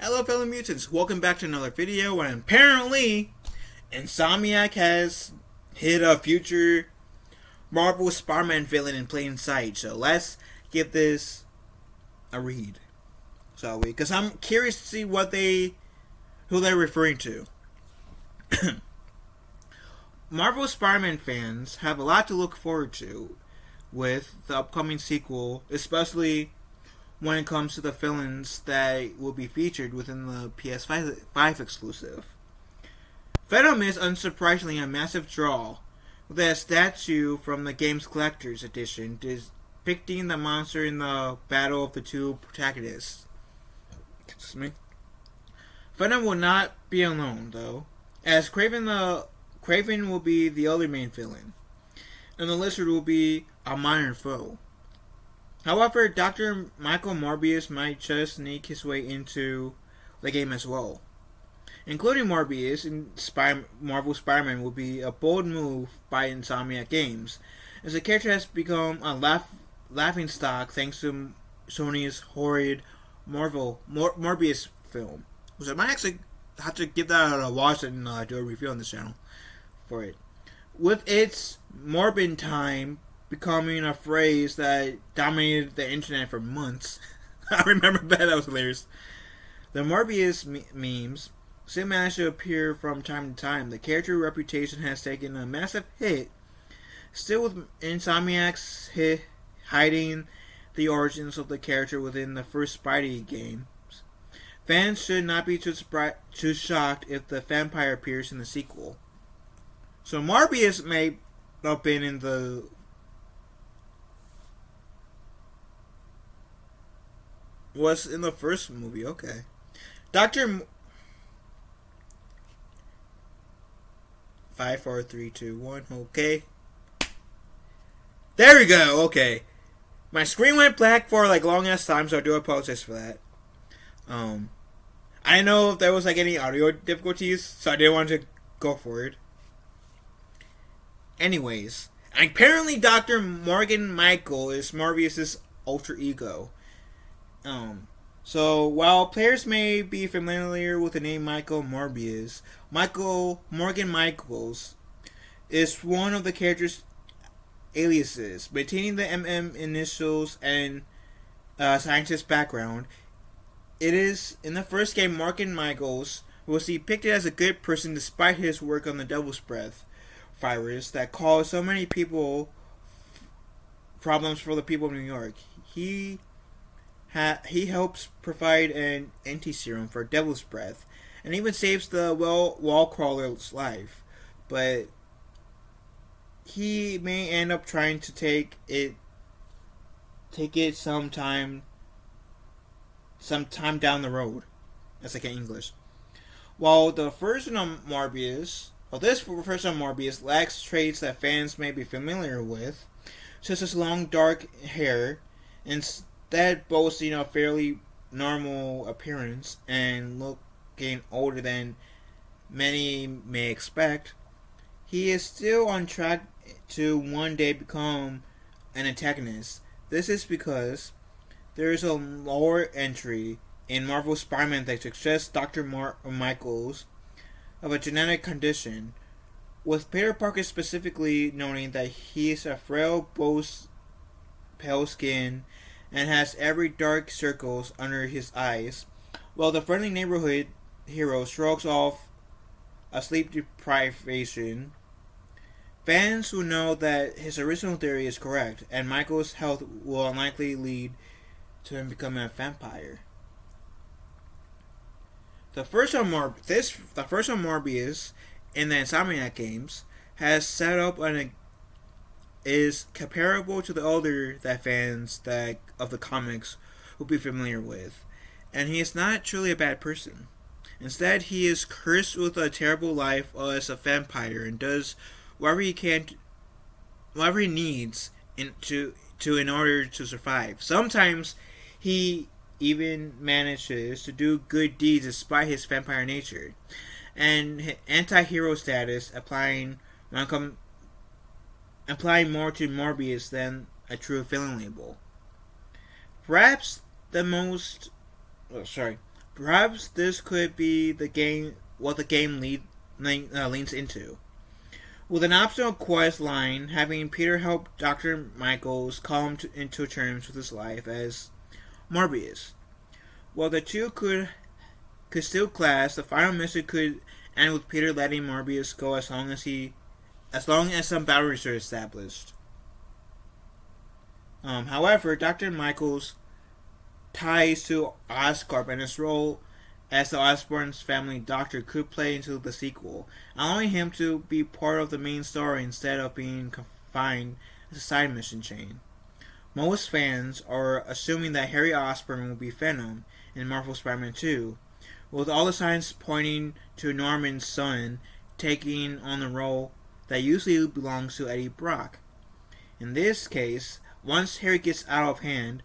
Hello fellow mutants, welcome back to another video, and apparently Insomniac has hid a future Marvel Spider-Man villain in plain sight, so let's give this a read, shall we? Because I'm curious to see who they're referring to. Marvel Spider-Man fans have a lot to look forward to with the upcoming sequel, especially when it comes to the villains that will be featured within the PS5 exclusive. Venom is unsurprisingly a massive draw, with a statue from the game's collector's edition depicting the monster in the battle of the two protagonists. Excuse me. Venom will not be alone, though, as Kraven will be the other main villain, and the Lizard will be a minor foe. However, Dr. Michael Morbius might just sneak his way into the game as well. Including Morbius in Marvel Spider-Man will be a bold move by Insomniac Games, as the character has become a laughingstock thanks to Sony's horrid Morbius film. So I might actually have to give that a watch and do a review on this channel for it. With its Morbin time becoming a phrase that dominated the internet for months. I remember that was hilarious. The Morbius memes still manage to appear from time to time. The character reputation has taken a massive hit, still with Insomniac's hiding the origins of the character within the first Spidey games. Fans should not be too shocked if the vampire appears in the sequel. So Morbius may have been in the was in the first movie, okay. Dr. 5, 4, 3, 2, 1, okay. There we go, okay. My screen went black for long ass time, so I do apologize for that. I didn't know if there was any audio difficulties, so I didn't want to go for it. Anyways, apparently Dr. Morgan Michael is Morbius' alter ego. So while players may be familiar with the name Michael Morbius, Morgan Michaels is one of the character's aliases, maintaining the MM initials and scientist background. It is in the first game Morgan Michaels was depicted as a good person despite his work on the Devil's Breath virus that caused so many people problems for the people of New York. He helps provide an anti-serum for Devil's Breath, and even saves the wall crawler's life. But he may end up trying to take it sometime down the road. That's like in English. While the version of Morbius, lacks traits that fans may be familiar with, such as long dark hair, instead boasting a fairly normal appearance and looking older than many may expect, he is still on track to one day become an antagonist. This is because there is a lore entry in Marvel Spider-Man that suggests Dr. Michaels of a genetic condition, with Peter Parker specifically noting that he is a frail, boasts pale skin, and has every dark circles under his eyes, while the friendly neighborhood hero shrugs off a sleep deprivation. Fans will know that his original theory is correct, and Michael's health will unlikely lead to him becoming a vampire. The first one Morbius in the Insomniac Games has set up is comparable to the older that fans of the comics will be familiar with, and he is not truly a bad person. Instead, he is cursed with a terrible life as a vampire and does whatever he needs in order to survive. Sometimes he even manages to do good deeds despite his vampire nature, and anti-hero status applying more to Morbius than a true villain label. Perhaps Perhaps this could be what the game leans into. With an optional quest line having Peter help Dr. Michaels come into terms with his life as Morbius. While the two could still clash, the final mission could end with Peter letting Morbius go as long as some boundaries are established. However, Dr. Michaels' ties to Oscorp and his role as the Osborn's family doctor could play into the sequel, allowing him to be part of the main story instead of being confined as a side mission chain. Most fans are assuming that Harry Osborn will be Venom in Marvel Spider-Man 2, with all the signs pointing to Norman's son taking on the role that usually belongs to Eddie Brock. In this case, once Harry gets out of hand,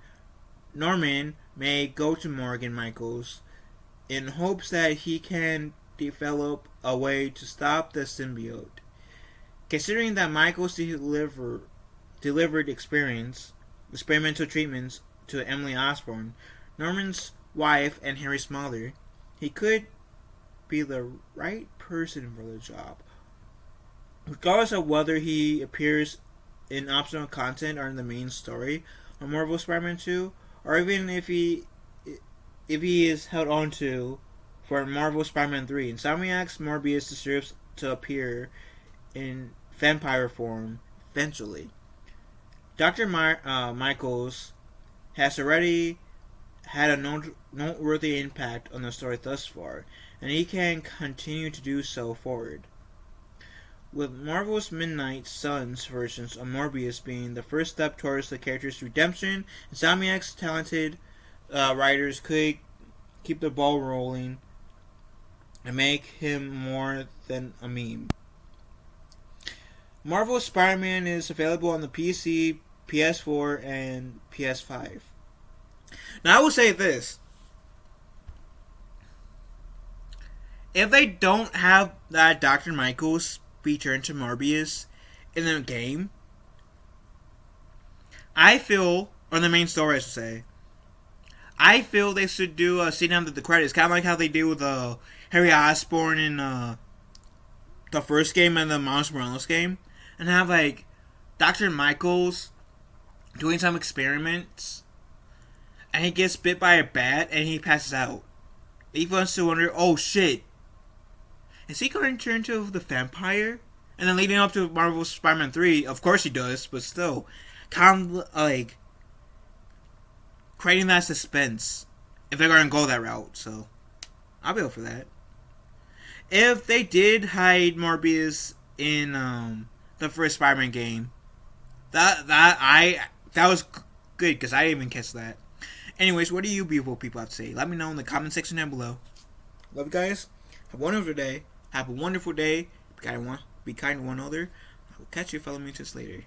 Norman may go to Morgan Michaels in hopes that he can develop a way to stop the symbiote. Considering that Michaels delivered experimental treatments to Emily Osborn, Norman's wife and Harry's mother, he could be the right person for the job. Regardless of whether he appears in optional content or in the main story of Marvel Spider-Man 2, or even if he is held on to for Marvel Spider-Man 3, Insomniac's Morbius deserves to appear in vampire form eventually. Dr. Michaels has already had a noteworthy impact on the story thus far, and he can continue to do so forward. With Marvel's Midnight Suns versions of Morbius being the first step towards the character's redemption, Insomniac's talented writers could keep the ball rolling and make him more than a meme. Marvel Spider-Man is available on the PC, PS4, and PS5. Now I will say this. If they don't have that Dr. Michaels feature into Morbius in the game, I feel, or the main story I should say, I feel they should do a scene after the credits, kind of like how they do with Harry Osborn in the first game and the Miles Morales game, and have like Dr. Michaels doing some experiments, and he gets bit by a bat and he passes out. He wants to wonder, oh shit, is he going to turn into the vampire? And then leading up to Marvel Spider-Man 3, of course he does, but still, kind of like creating that suspense if they're going to go that route. So I'll be up for that. If they did hide Morbius in the first Spider-Man game, that was good because I didn't even catch that. Anyways, what do you beautiful people have to say? Let me know in the comment section down below. Love you guys. Have a wonderful day. Have a wonderful day. Be kind to one another. I will catch you if I meet you later.